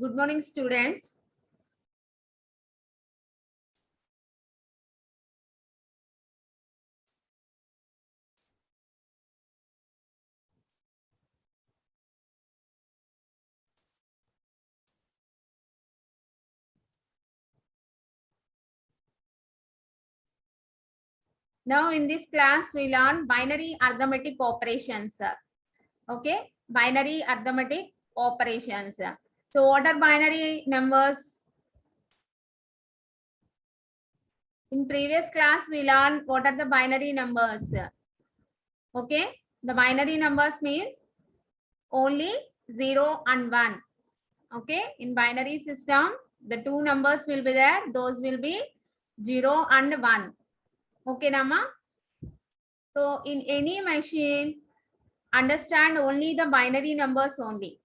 Good morning, students. Now in this class, we learn binary arithmetic operations. Okay, binary arithmetic operations. So what are binary numbers? In previous class, we learned what are the binary numbers. Okay, the binary numbers means only 0 and 1. Okay, in binary system, the two numbers will be there. Those will be 0 and 1. Okay, Nama? So in any machine, understand only the binary numbers only.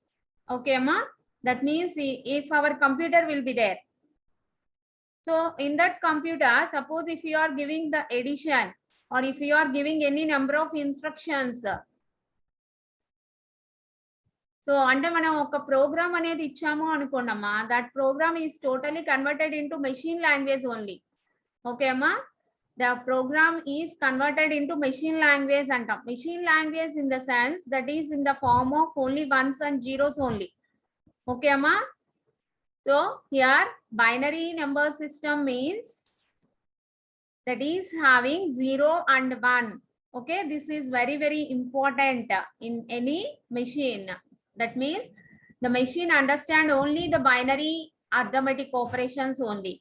Okay, Amma? That means if our computer will be there. So in that computer, suppose if you are giving the addition or if you are giving any number of instructions. So అంటే మనం ఒక programme అనేది ఇచ్చాము అనుకోండమ్మా, that program is totally converted into machine language only. Okay, Amma? The program is converted into machine language antam. Machine language in the sense that is in the form of only ones and zeros only. Okay, Amma? So here binary number system means that is having 0 and 1. Okay, this is very, very important in any machine. That means the machine understand only the binary arithmetic operations only.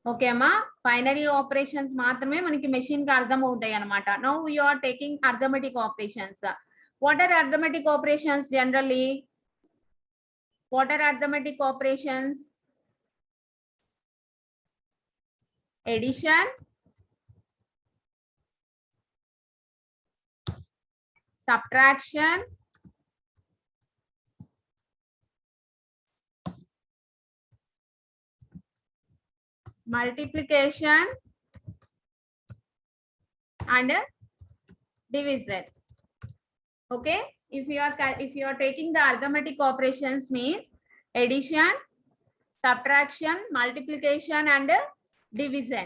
Okay, amma, binary operations maatrame maniki machine ki ardham avutayi anamata. Now we are taking arithmetic operations. What are arithmetic operations generally? What are arithmetic operations? Addition, subtraction, multiplication and division. Okay, if you are taking the arithmetic operations means addition, subtraction, multiplication and division.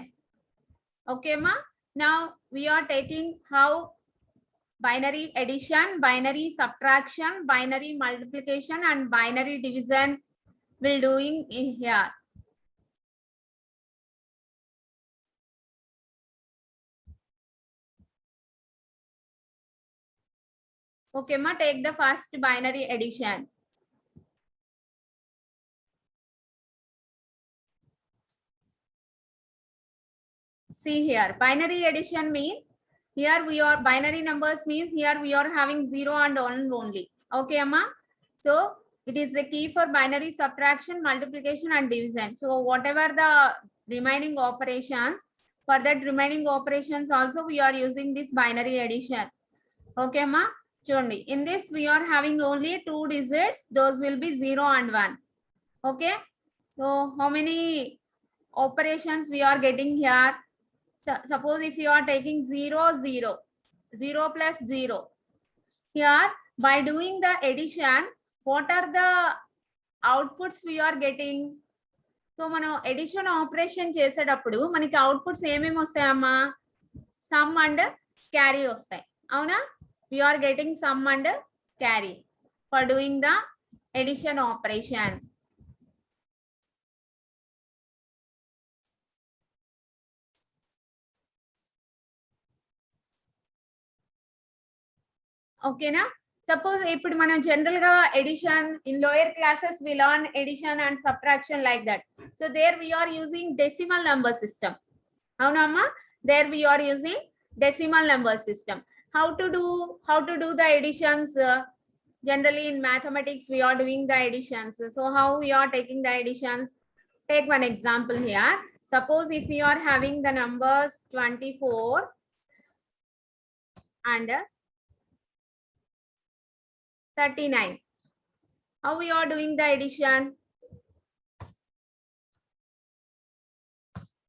Okay, ma? Now we are taking how binary addition, binary subtraction, binary multiplication and binary division will doing here. Okay, ma, take the first binary addition. See here, binary addition means here we are binary numbers means here we are having 0 and 1 only. Okay, Amma? So it is the key for binary subtraction, multiplication and division. So whatever the remaining operations, for that remaining operations also we are using this binary addition. Okay, Amma? Chundi. In this we are having only 2 digits. Those will be 0 and 1. Okay. So how many operations we are getting here? So, suppose if you are taking 0, 0, 0 plus 0. Here, by doing the addition, what are the outputs we are getting? So, మనం addition operation చేసేటప్పుడు మనకి outputs ఏమేమి వస్తాయమ్మా? Sum and carry వస్తాయి. అవునా? We are getting sum and carry for doing the addition operation. Okay, na? Suppose ఇప్పుడు మనం general గా addition in lower classes we learn addition and subtraction like that. So there we are using decimal number system. అవునా అమ్మా? There we are using decimal number system. How to do the additions? Generally in mathematics we are doing the additions. So how we are taking the additions? Take one example here. Suppose if we are having the numbers 24 and 39. How we are doing the addition?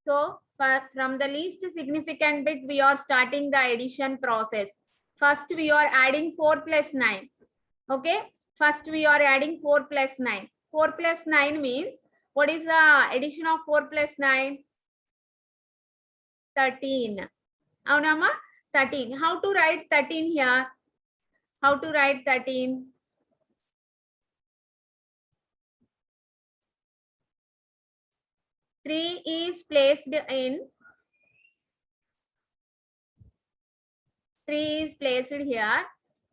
So from the least significant bit, we are starting the addition process. First, we are adding 4 plus 9. Okay. First, we are adding 4 plus 9. 4 plus 9 means, what is the addition of 4 plus 9? 13. Avunamma? 13. How to write 13 here? How to write 13? Three is placed in. 3 is placed here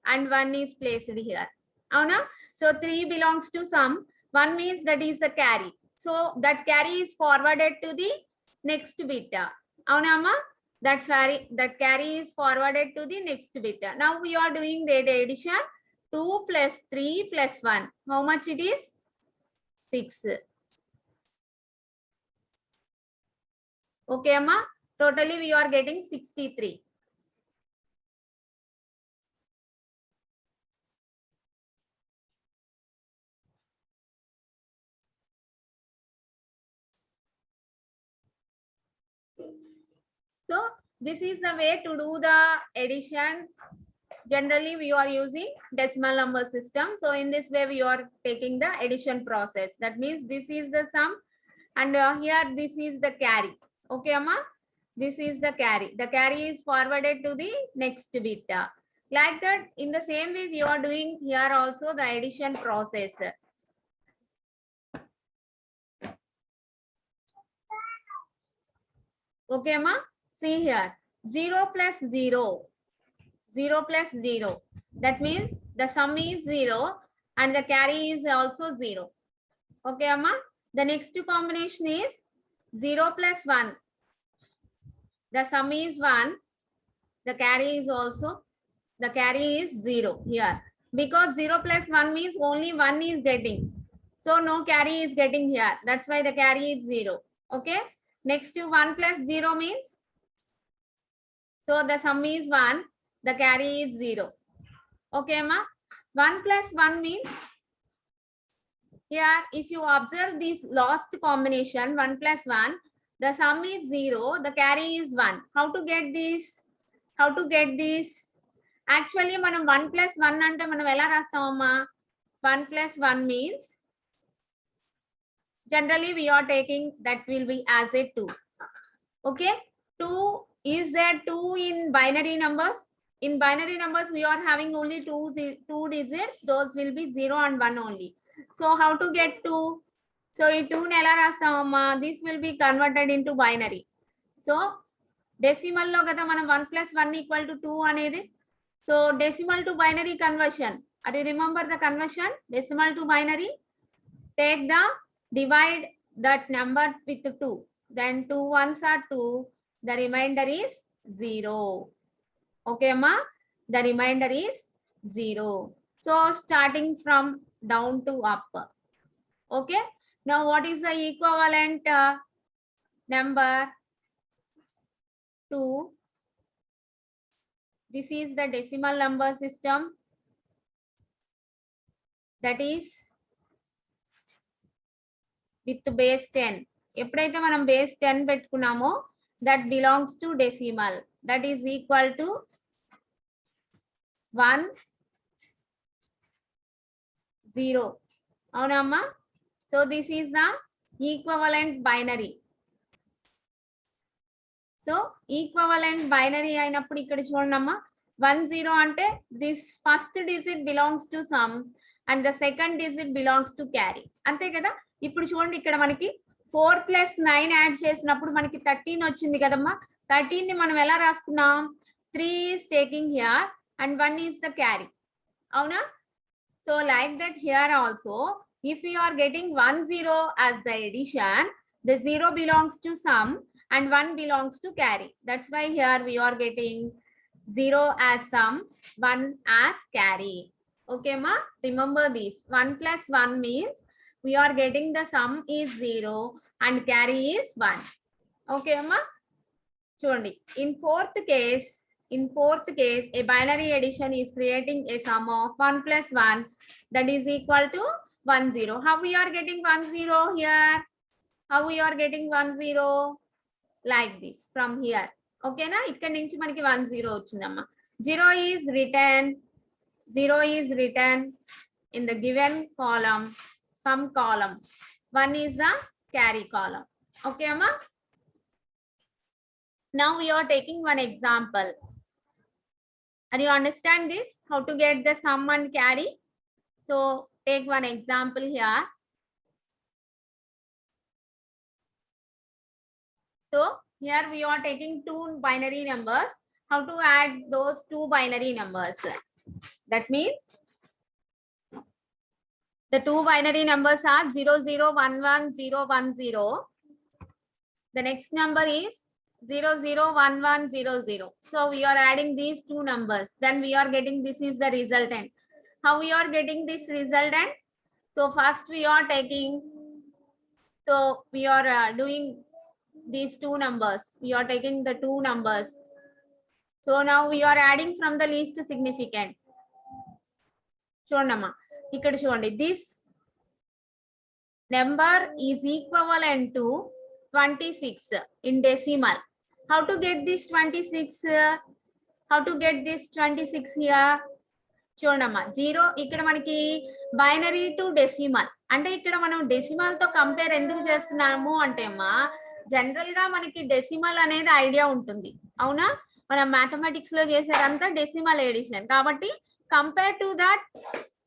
and 1 is placed here. Avuna? So 3 belongs to sum. 1 means that is a carry. So that carry is forwarded to the next bit. Avuna amma? That carry is forwarded to the next bit. Now we are doing the addition. 2 plus 3 plus 1. How much it is? 6. Okay, amma? Totally we are getting 63. So this is the way to do the addition. Generally, we are using decimal number system. So in this way, we are taking the addition process. That means this is the sum and here this is the carry. Okay, Amma? This is the carry. The carry is forwarded to the next bit. Like that, in the same way, we are doing here also the addition process. Okay, Amma? See here. 0 plus 0. 0 plus 0. That means the sum is 0 and the carry is also 0. Okay, Amma? The next combination is 0 plus 1. The sum is 1. The carry is 0 here. Because 0 plus 1 means only 1 is getting. So no carry is getting here. That's why the carry is 0. Okay. Next to 1 plus 0 means. So the sum is 1. The carry is 0. Okay, ma. 1 plus 1 means. Here, if you observe this last combination, 1 plus 1, the sum is 0, the carry is 1. How to get this? How to get this? Actually, manam 1 plus 1 ante manam ela rastamamma? 1 plus 1 means, generally we are taking that will be as a 2. Okay? 2, is there 2 in binary numbers? In binary numbers, we are having only two digits. Those will be 0 and 1 only. So how to get 2? So in 2 this will be converted into binary. So decimal lo kada mana 1 plus 1 equal to 2 anedi. So decimal to binary conversion. Are you remember the conversion? Decimal to binary. Take the divide that number with 2. Then 2 ones are 2. The remainder is 0. Okay, ma? The remainder is 0. So starting from down to up. Okay. Now what is the equivalent number? 2. This is the decimal number system. That is with base 10. ఎప్పుడైతే మనం base 10 పెట్టుకున్నామో that belongs to decimal. That is equal to 1, 0. అవునమ్మా? So this is the equivalent binary. So equivalent binary అయినప్పుడు ఇక్కడ చూడండమ్మా 1 0 అంటే this first digit belongs to sum and the second digit belongs to carry. అంతే కదా? ఇప్పుడు చూడండి ఇక్కడ మనకి 4 plus 9 యాడ్ చేసినప్పుడు మనకి 13 వచ్చింది కదమ్మా. 13 ని మనం ఎలా రాసుకున్నాం? 3 is taking here and 1 is the carry. అవునా? So like that here also, if we are getting 1 0 as the addition, the 0 belongs to sum and 1 belongs to carry. That's why here we are getting 0 as sum, 1 as carry. Okay, ma? Remember this. 1 plus 1 means we are getting the sum is 0 and carry is 1. Okay, ma? Chudandi. In fourth case, a binary addition is creating a sum of 1 plus 1 that is equal to 1 0. How we are getting 1 0 here? How we are getting 1 0? Like this from here. Okay, na? Ikkada nunchi manaki 1 0 ochindamma. 0 is written in the given column. sum column. One is the carry column. Okay, Amma? Now we are taking one example. Are you understand this? How to get the sum and carry? So take one example here. So here we are taking two binary numbers. How to add those two binary numbers? That means the two binary numbers are 0, 0, 1, 1, 0, 1, 0. The next number is 0, 0, 1, 1, 0, 0. So we are adding these two numbers. Then we are getting, this is the resultant. How we are getting this resultant? So first we are taking, so we are doing these two numbers. We are taking the two numbers. So now we are adding from the least significant. Shondama. Ikkada shondandi. This number is equivalent to 26 in decimal. How to get this 26? How to get this 26 here? చూడమ్మా zero ఇక్కడ మనకి binary to decimal అంటే ఇక్కడ మనం decimal తో compare ఎందుకు చేస్తున్నాము అంటే అమ్మా జనరల్ గా మనకి డెసిమల్ అనేది ఐడియా ఉంటుంది అవునా మనం మ్యాథమెటిక్స్ లో చేసేదంతా డెసిమల్ ఎడిషన్ కాబట్టి compare to that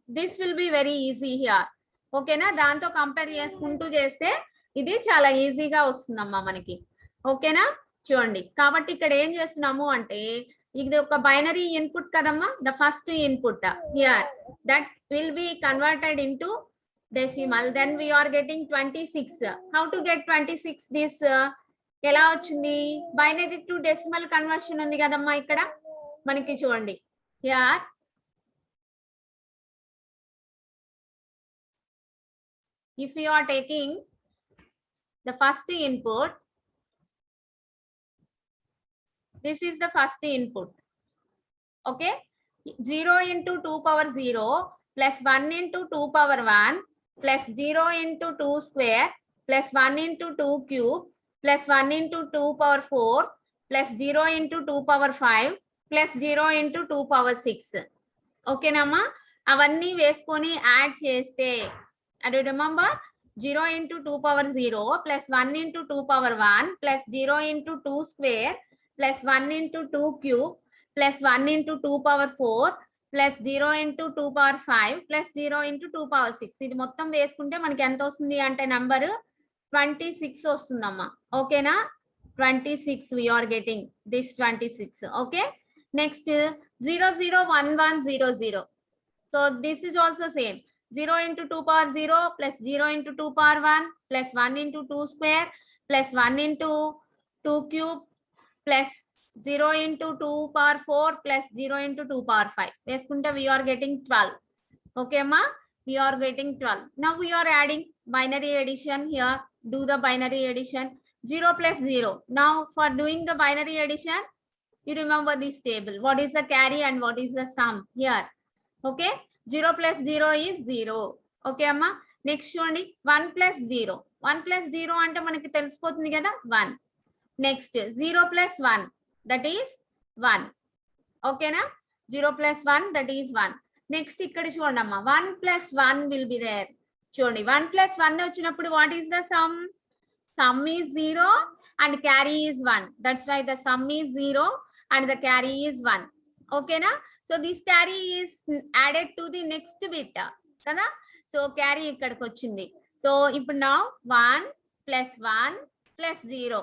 this will be very easy here ఓకేనా దాంతో కంపేర్ చేసుకుంటూ చేస్తే ఇది చాలా ఈజీగా వస్తుందమ్మా మనకి ఓకేనా చూడండి కాబట్టి ఇక్కడ ఏం చేస్తున్నాము అంటే ఇది ఒక బైనరీ ఇన్పుట్ కదమ్మా the first input here that will be converted into decimal then we are getting 26 how to get 26 this ఎలా వచ్చింది బైనరీ టు డెసిమల్ కన్వర్షన్ ఉంది కదమ్మా ఇక్కడ మనకి చూడండి here if you are taking the first input, this is the first input. Okay, 0 into 2 power 0 plus 1 into 2 power 1 plus 0 into 2 square plus 1 into 2 cube plus 1 into 2 power 4 plus 0 into 2 power 5 plus 0 into 2 power 6. Okay nama avanni veskoni add cheste do you remember 0 into 2 power 0 plus 1 into 2 power 1 plus 0 into 2 square plus 1 into 2 cube plus 1 into 2 power 4 plus 0 into 2 power 5 plus 0 into 2 power 6. ఇది మొత్తం వేసుకుంటే మనకి ఎంత వస్తుంది అంటే number 26 వస్తుందమ్మా ఓకేనా 26 we are getting this 26 okay next 0 0 1 1 0 0 so this is also same 0 into 2 power 0 plus 0 into 2 power 1 plus 1 into 2 square plus 1 into 2 cube plus 0 into 2 power 4 plus 0 into 2 power 5. Veskunta we are getting 12. Okay, ma? We are getting 12. Now we are adding binary addition here. Do the binary addition. 0 plus 0. Now for doing the binary addition, you remember this table. What is the carry and what is the sum here? Okay. 0 plus 0 is 0. Okay, amma. Next one, 1 plus 0. 1 plus 0 ante manaki telisipotundi kada 1. Next 0 plus 1 that is 1. Okay na 0 plus 1 that is 1. Next ikkada chudandi amma 1 plus 1 will be there. Chudandi 1 plus 1 vachinappudu what is the sum? Sum is 0 and carry is 1. That's why the sum is 0 and the carry is 1. Okay na so this carry is added to the next bit kada so carry ikkadiki vachindi so ఇప్పుడు now 1 plus 1 plus 0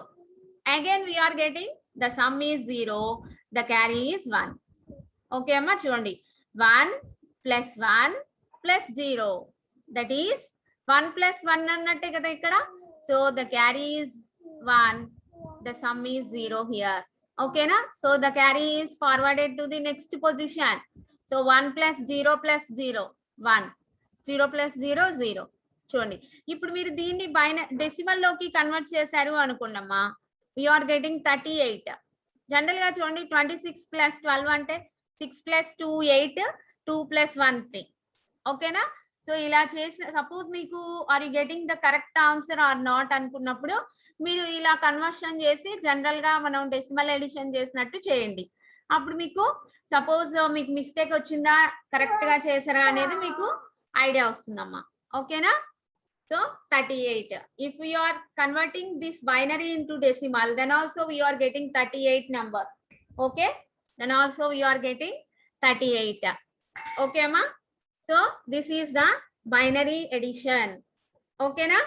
again we are getting the sum is 0 the carry is 1 okay amma chudandi 1 plus 1 plus 0 that is 1 plus 1 annatte kada ikkada so the carry is 1 the sum is 0 here okay na so the carry is forwarded to the next position so 1 plus 0 plus 0 1 0 plus 0 0 చూడండి ఇప్పుడు మీరు దీన్ని decimal లోకి convert చేశారు అనుకున్నామా we are getting 38 general గా చూడండి 26 plus 12 అంటే 6 plus 2 8 2 plus 1 3 ఓకేనా సో ఇలా చేసి సపోజ్ మీకు are you getting the correct answer or not అనుకున్నప్పుడు మీరు ఇలా కన్వర్షన్ చేసి జనరల్ గా మనం డెసిమల్ ఎడిషన్ చేసినట్టు చేయండి అప్పుడు మీకు సపోజ్ మీకు మిస్టేక్ వచ్చిందా కరెక్ట్ గా చేసారా అనేది మీకు ఐడియా వస్తుందమ్మా ఓకేనా So 38. If we are converting this binary into decimal, then also we are getting 38 number. Okay. Then also we are getting 38. Okay, ma. So this is the binary addition. Okay, na?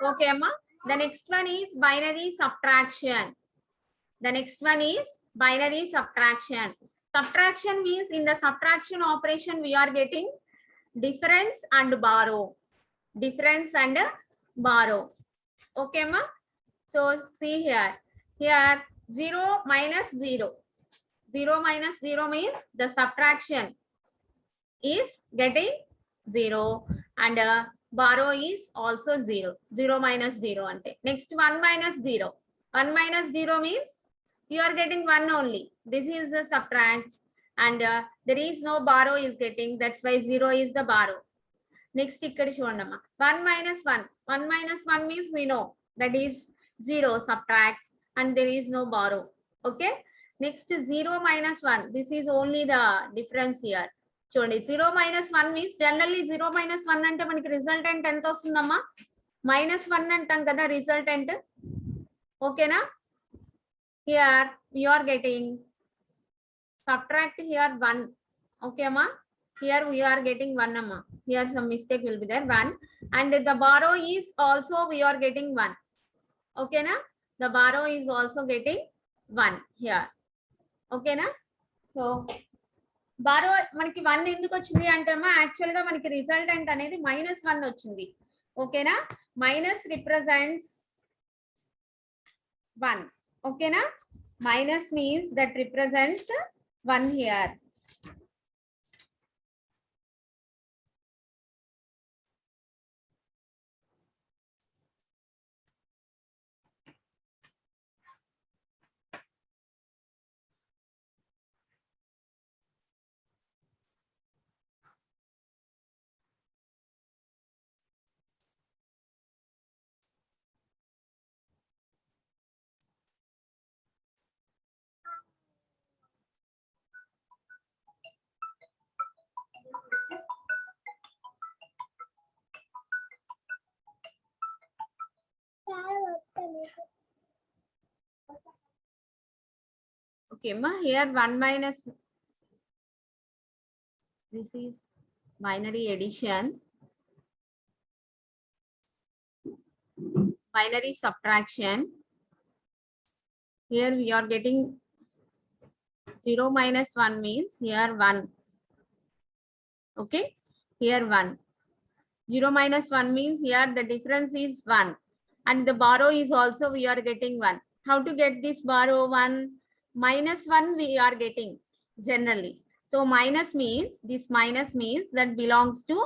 Okay, Amma. The next one is binary subtraction. The next one is binary subtraction. Subtraction means in the subtraction operation, we are getting difference and borrow. Difference and borrow. Okay, Amma. So see here. Here 0 minus 0. 0 minus 0 means the subtraction is getting 0 and borrow is also 0. 0 minus 0 ante. Next 1 minus 0. 1 minus 0 means you are getting 1 only. This is the subtract and there is no borrow is getting. That's why 0 is the borrow. Next ikkada chudandamma. 1 minus 1. 1 minus 1 means we know that is 0 subtract and there is no borrow. Okay. Next 0 minus 1. This is only the difference here. చూడండి 0 minus 1 means generally 0 minus 1 అంటే మనకి resultant ఎంత వస్తుందమ్మా -1 అంటాం కదా resultant ఓకేనా here we are getting subtract here 1 okay amma here we are getting 1 amma here some mistake will be there 1 and the borrow is also we are getting 1 okay na the borrow is also getting 1 here okay na so borrow మనకి 1 ఎందుకు వచ్చింది అంటే actual గా మనకి resultant అనేది -1 వచ్చింది ఓకేనా minus represents 1 ఓకేనా minus means that represents 1 here okay ma here 1 minus this is binary addition binary subtraction here we are getting 0 minus 1 means here 1 okay here 1 0 minus 1 means here the difference is 1 and the borrow is also we are getting 1 how to get this borrow 1 minus 1 we are getting generally so minus means this minus means that belongs to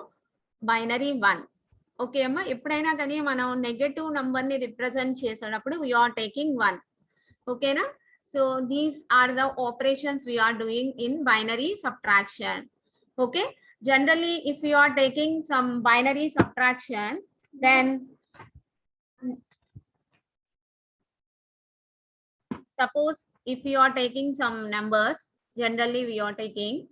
binary 1 okay amma eppudaina kani manam negative number ni represent cheseటప్పుడు we are taking 1 okay na so these are the operations we are doing in binary subtraction okay generally if you are taking some binary subtraction then suppose if you are taking some numbers generally we are taking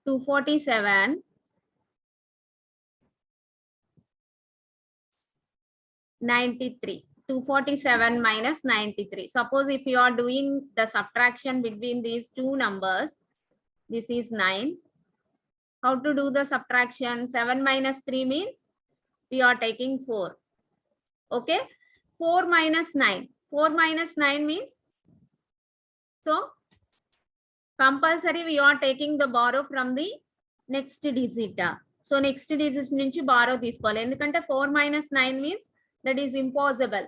247 93 247 minus 93 suppose if you are doing the subtraction between these two numbers this is 9 how to do the subtraction 7 minus 3 means we are taking 4 okay 4 minus 9 4 minus 9 means so compulsory we are taking the borrow from the next digit so next digit nunchi borrow తీసుకోవాలి ఎందుకంటే 4 minus 9 means that is impossible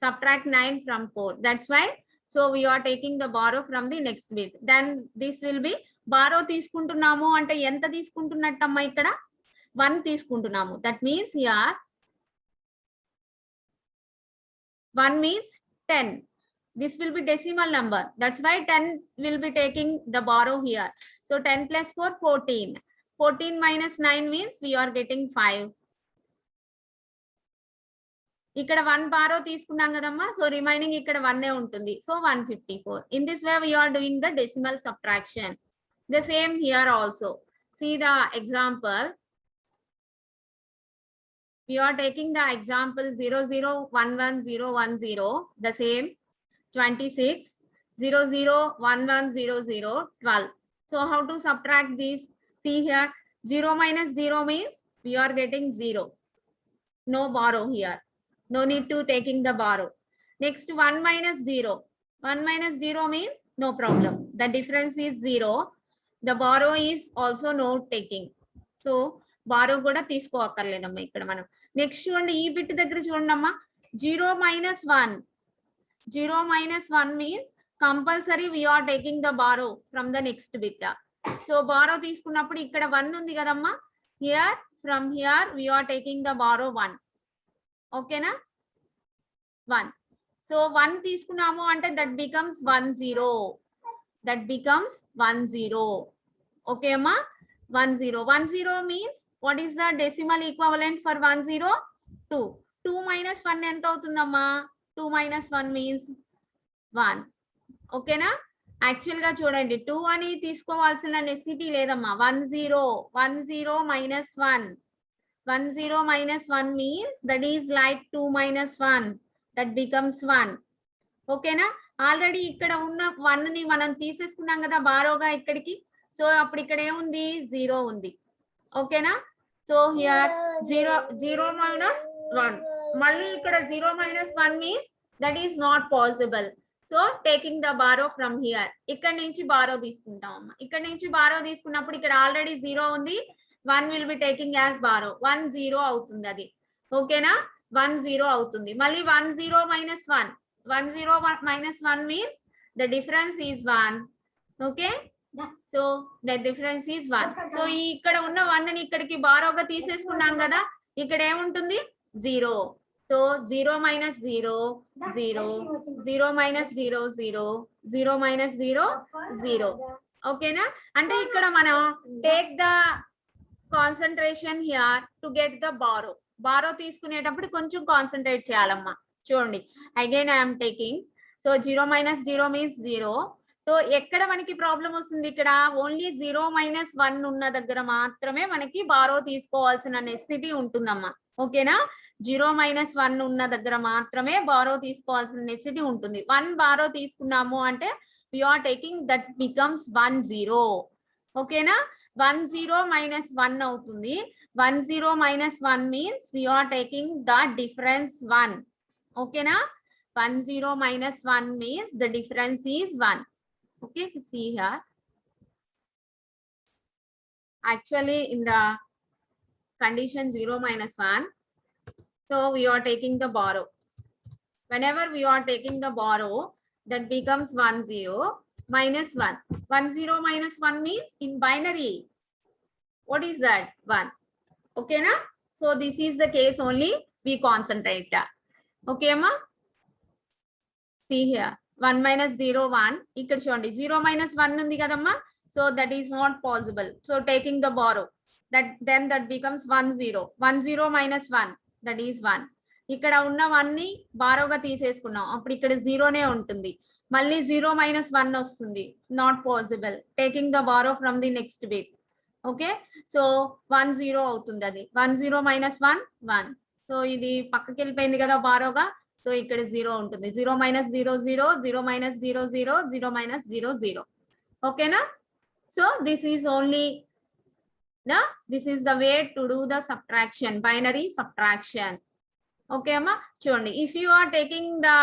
subtract 9 from 4 that's why So we are taking the borrow from the next bit. Then this will be borrow తీసుకుంటున్నాము అంటే ఎంత తీసుకుంటున్నట్టమ్మా ఇక్కడ 1 తీసుకుంటున్నాము. That means here 1 means 10. This will be decimal number. That's why 10 will be taking the borrow here. So 10 plus 4, 14. 14 minus 9 means we are getting 5. ఇక్కడ 1 borrow తీసుకున్నాం కదమ్మా. So remaining ఇక్కడ 1 ఉంటుంది. So 154. In this way we are doing the decimal subtraction. The same here also. See the example. We are taking the example 0011010. The same 26 001100 12. So how to subtract these? See here 0 minus 0 means we are getting 0. No borrow here. No need to taking the borrow. Next 1 minus 0. 1 minus 0 means no problem. The difference is 0. The borrow is also no taking. So borrow కూడా తీసుకోవక్కర్లేదమ్మా ఇక్కడ మనం. Next చూడండి ఈ bit దగ్గర చూడండమ్మా 0 minus 1. 0 minus 1 means compulsory we are taking the borrow from the next bit. So borrow తీసుకున్నప్పుడు ఇక్కడ 1 ఉంది కదమ్మా. Here from here we are taking the borrow 1. ఓకేనా 1. So 1 తీసుకున్నాము అంటే that becomes 10. That becomes 10. Okay అమ్మా 10. 10 means what is the decimal equivalent for 10? 2. 2 minus 1 ఎంత అవుతుందమ్మా? 2 minus 1 means 1. ఓకేనా యాక్చువల్ గా చూడండి 2 అని తీసుకోవాల్సిన నెసిటీ లేదమ్మా. 10 10 minus 1. 10 minus 1 means that is like 2 minus 1. That becomes 1. ఓకేనా ఆల్రెడీ ఇక్కడ ఉన్న 1 ని మనం తీసేసుకున్నాం కదా బారోగా ఇక్కడికి. సో అప్పుడు ఇక్కడ ఏముంది 0 ఉంది. ఓకేనా సో హియర్ 0 minus 1. మళ్ళీ ఇక్కడ 0 minus 1 means that is not possible. So taking the borrow from here. ఇక్కడ నుంచి borrow తీసుకుంటాం అమ్మా. ఇక్కడ నుంచి borrow తీసుకున్నప్పుడు ఇక్కడ ఆల్రెడీ 0 ఉంది. 1 will be taking as borrow. 1 0 అవుతుంది అది. ఓకేనా 1 0 అవుతుంది. మళ్ళీ 1 0 minus 1. 1 0 minus 1 means the difference is 1. Okay. So the difference is 1. So ఇక్కడ ఉన్న 1 ని ఇక్కడికి బారోగా తీసేసుకున్నాం కదా. ఇక్కడ ఏముంటుంది 0. So 0 minus 0 0. 0 minus 0 0. 0 minus 0 0. ఓకేనా అంటే ఇక్కడ మనం take the concentration here to get the borrow. Borrow తీసుకునేటప్పుడు కొంచెం కాన్సన్ట్రేట్ చేయాలమ్మా. చూడండి again I am taking. So 0 minus 0 means 0. So ఎక్కడ మనకి ప్రాబ్లం వస్తుంది ఇక్కడ ఓన్లీ 0 minus 1 ఉన్న దగ్గర మాత్రమే మనకి బారో తీసుకోవాల్సిన నెసిటీ ఉంటుందమ్మా. ఓకేనా 0 minus 1 ఉన్న దగ్గర మాత్రమే బారో తీసుకోవాల్సిన నెసిటీ ఉంటుంది. 1 బారో తీసుకున్నాము అంటే we are taking that becomes 1 0. ఓకేనా 1 0 minus 1 అవుతుంది. 1 0 minus 1 means we are taking the difference 1. ఓకేనా 1 0 minus 1 means the difference is 1. Okay, see here. Actually in the condition 0 minus 1, so we are taking the borrow. Whenever we are taking the borrow, that becomes 1 0 minus 1. 1 0 minus 1 means in binary. What is that? 1. Okay na? So this is the case only we concentrate. Okay ma? See here 1 minus 0 1. ఇక్కడ చూడండి 0 minus 1 ఉంది కదమ్మా. So that is not possible. So taking the borrow, then that becomes 1 0. 1 0 minus 1, that is 1. ఇక్కడ ఉన్న 1 ని బారోగా తీసేసుకున్నాం. అప్పుడు ఇక్కడ 0 నే ఉంటుంది. మళ్ళీ 0 minus 1 వస్తుంది. Not possible. Taking the borrow from the next bit. Okay, so 1 0 అవుతుంది అది. 1 0 minus 1 1. సో ఇది పక్కకి వెళ్ళిపోయింది కదా బారోగా. సో ఇక్కడ 0 ఉంటుంది. 0 minus 0 0. 0 minus 0 0. 0 minus 0 0. ఓకేనా so this is the way to do the subtraction, binary subtraction. Okay amma చూడండి if you are taking the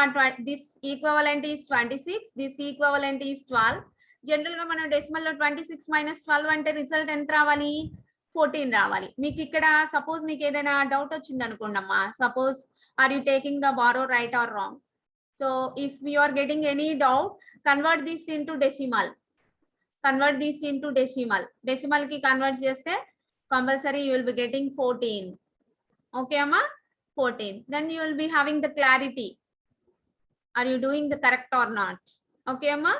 this equivalent is 26, this equivalent is 12. General గా మనం డెసిమల్ లో 26 minus 12 అంటే result ఎంత రావాలి 14 రావాలి. మీకు ఇక్కడ సపోజ్ మీకు ఏదైనా డౌట్ వచ్చింది అనుకోండి అమ్మా. Suppose are you taking the borrow right or wrong. So if you are getting any doubt, convert this into decimal. Convert this into decimal. Decimal ki convert cheste compulsory you will be getting 14. Okay, Amma? 14. Then you will be having the clarity. Are you doing the correct or not? Okay, Amma?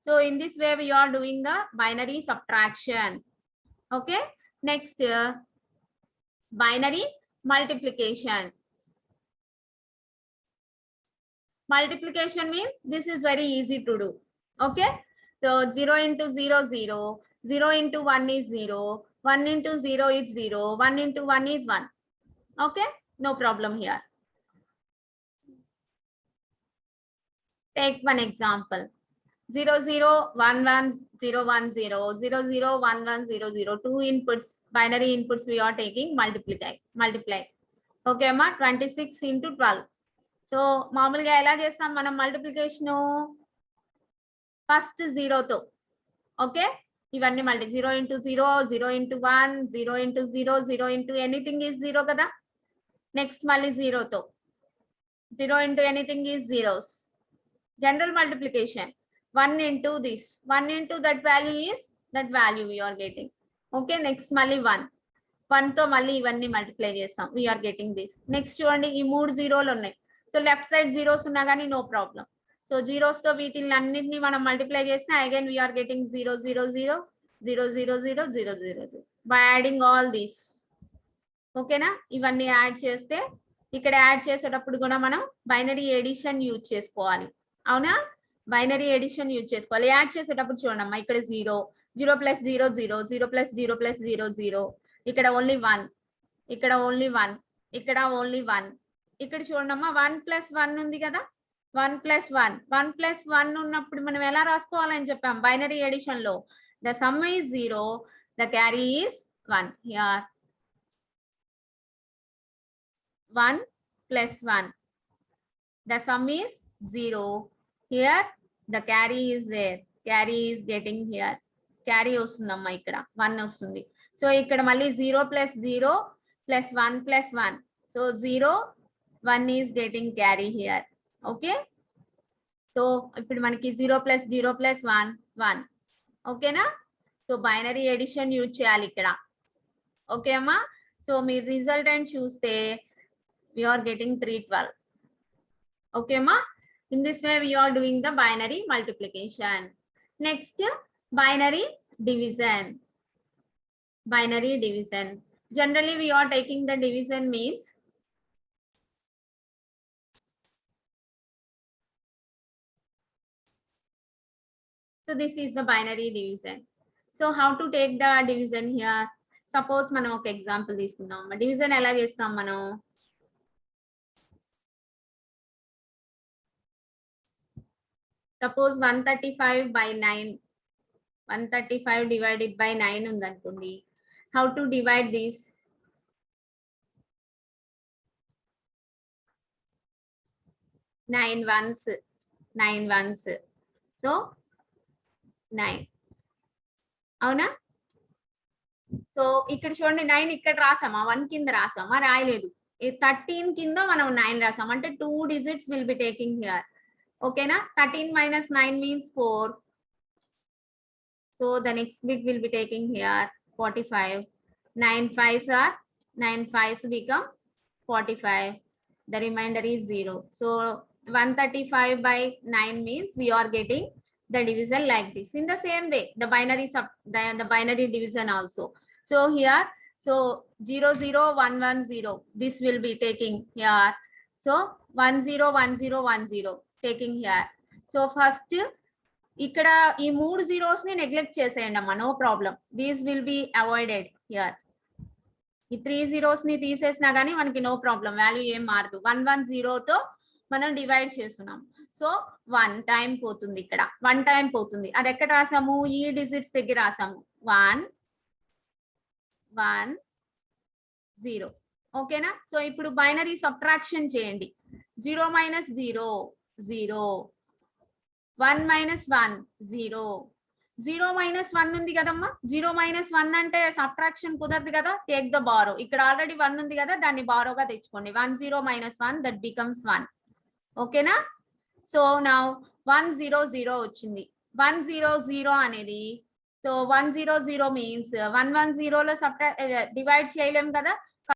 So in this way, we are doing the binary subtraction. Okay. Next, binary multiplication. Multiplication means this is very easy to do. Okay. So 0 into 0, 0. 0 into 1 is 0. 1 into 0 is 0. 1 into 1 is 1. Okay. No problem here. Take one example. 0, 0, 1, 1, 0, 1, 0, 0, 0, 1, 1, 0, 0. Two inputs, binary inputs we are taking, multiply. Okay, Amma, 26 into 12. So, మామూలుగా ఎలా చేస్తాం మనం multiplication first 0 తో. Okay, ఇవన్నీ multi 0 into 0, 0 into 1, 0 into 0, 0 into anything is 0 కదా. Next మళ్ళీ 0 తో. 0 into anything is zeros. General multiplication. 1 into this. 1 into that value is that value we are getting. Okay, next మళ్ళీ 1. 1 తో మళ్ళీ ఇవన్నీ మల్టిప్లై చేస్తాం. We are getting this. Next చూడండి, ఈ 3 జీరోలు ఉన్నాయి. సో లెఫ్ట్ సైడ్ జీరోస్ ఉన్నా కానీ నో ప్రాబ్లం. సో జీరోస్ తో వీటిని అన్నింటినీ మనం మల్టిప్లై చేసినా again we are getting 0, 0, 0, 0, 0, 0, 0, 0, 0. By adding all these. ఓకేనా, ఇవన్నీ యాడ్ చేస్తే ఇక్కడ యాడ్ చేసేటప్పుడు కూడా మనం బైనరీ ఎడిషన్ యూజ్ చేసుకోవాలి. అవునా, బైనరీ ఎడిషన్ యూజ్ చేసుకోవాలి. యాడ్ చేసేటప్పుడు చూడమ్మా, ఇక్కడ 0, 0 ప్లస్ 0, 0, 0 ప్లస్ 0 ప్లస్ 0, 0. ఇక్కడ ఓన్లీ 1, ఇక్కడ ఓన్లీ 1, ఇక్కడ ఓన్లీ 1. ఇక్కడ చూడమ్మా 1 ప్లస్ 1 ఉంది కదా, 1 ప్లస్ 1, 1 ప్లస్ 1 ఉన్నప్పుడు మనం ఎలా రాసుకోవాలని చెప్పాం బైనరీ ఎడిషన్ లో. The sum is 0, the carry is 1. Here 1 plus 1. The sum is 0. Here the carry is there. Carry is getting here. Carry వస్తుందమ్మా, ఇక్కడ 1 వస్తుంది. సో ఇక్కడ మళ్ళీ 0 plus 0 plus 1 plus 1. So 0, 1 is getting carry here. Okay. So ఇప్పుడు మనకి 0 plus 0 plus 1, 1. ఓకేనా. So binary edition use చేయాలి ఇక్కడ. ఓకే అమ్మా. సో మీ రిజల్టెంట్ చూస్తే we are getting 312. Okay, ma. In this way, we are doing the binary multiplication. Next, binary division. Binary division. Generally, we are taking the division means so this is the binary division. So how to take the division here? Suppose మనం ఒక example తీసుకుందాం. Division ఎలా చేస్తాం మనం? Suppose 135 by 9. 135 divided by 9 ఉందనుకోండి. How to divide this? Nine ones. So 9. అవునా? So ఇక్కడ చూడండి, 9 ఇక్కడ రాసామా, 1 కింద రాసామా, రాయలేదు. 13 కింద మనం 9 రాసాం, అంటే 2 digits will be taking here. Okay, na? 13 minus 9 means 4. So the next bit will be taking here 45. 9 5s are 9 5s become 45. The remainder is 0. So 135 by 9 means we are getting the division like this. In the same way, the binary division also. So here, so 0 0 1 1 0. This will be taking here. So 1 0 1 0 1 0. Taking here. So first ఇక్కడ ఈ 3 zeros ని neglect చేసేయండి అమ్మా, no problem. These will be avoided here. ఈ 3 zeros ని తీసేసినా కానీ మనకి no problem, value ఏం మారదు. 1 1 0 తో మనం డివైడ్ చేస్తున్నాం. సో 1 టైం పోతుంది, ఇక్కడ 1 టైం పోతుంది. అది ఎక్కడ రాసాము? ఈ డిజిట్స్ దగ్గర రాసాము. 1 1 0. ఓకేనా. సో ఇప్పుడు బైనరీ సబ్ట్రాక్షన్ చేయండి. 0 minus 0 0, 1 minus 1 0. 0 minus 1 ఉంది కదమ్మా. 0 minus 1 అంటే సబ్ట్రాక్షన్ కుదరదు కదా. Take the borrow. ఇక్కడ ఆల్రెడీ 1 ఉంది కదా, దాన్ని బారోగా తెచ్చుకోండి. 1 0 minus 1, that becomes 1. ఓకేనా. సో నౌ 100 వచ్చింది. 100 అనేది సో 100 మీన్స్ 110లో డివైడ్ చేయలేం కదా.